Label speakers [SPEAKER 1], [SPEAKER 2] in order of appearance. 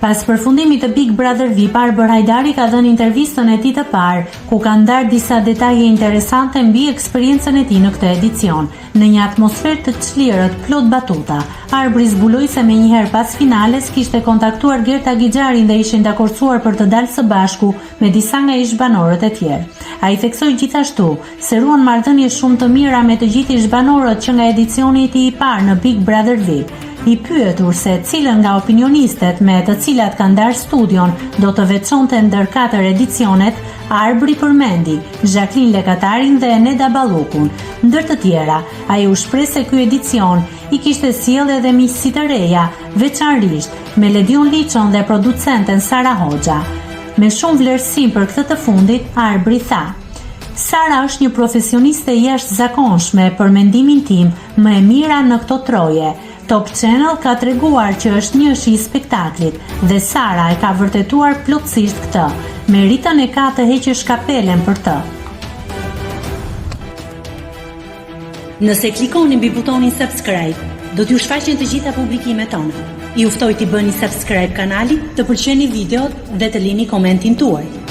[SPEAKER 1] Pas përfundimit të Big Brother VIP, Arbër Hajdari ka dhënë intervistën e tij të parë, ku ka ndarë disa detaje interesante mbi eksperiencën e tij në këtë edicion. Në një atmosferë të çlirët, plot batuta, Arbri zbuloi se menjëherë pas finales kishte kontaktuar Gerta Gixharin dhe ishin dakorcuar për të dalë së bashku me disa nga ish-banorët e tjerë. Ai theksoi gjithashtu se ruan marrëdhënie shumë të mira me të gjithë ish-banorët që nga edicioni i tij i parë në Big Brother VIP. I pyetur se cilën nga opinionistet me të cilat ka ndarë studion do të veçonte ndër 4 edicionet, Arbri përmendi Jacqueline Lekatarin dhe Neda Ballukun. Ndër të tjera, ai u shpreh se ky edicion i kishte sjellë edhe miqësi të reja, veçanërisht me Ledion Liçon dhe producenten Sara Hoxha. Me shumë vlerësim për këtë të fundit, Arbri tha: Sara është një profesioniste jashtëzakonshme, për mendimin tim, më e mira në këto troje. Top Channel ka treguar që është një shi i spektaklit dhe Sara e ka vërtetuar plotësisht këtë. Meritën e ka të heqë shkapelen për të. Nëse klikoni mbi butonin subscribe, do t'ju shfaqen të gjitha publikimet tona. Ju ftoj t'i bëni subscribe kanalit, të pëlqeni videot dhe të lini komentin tuaj.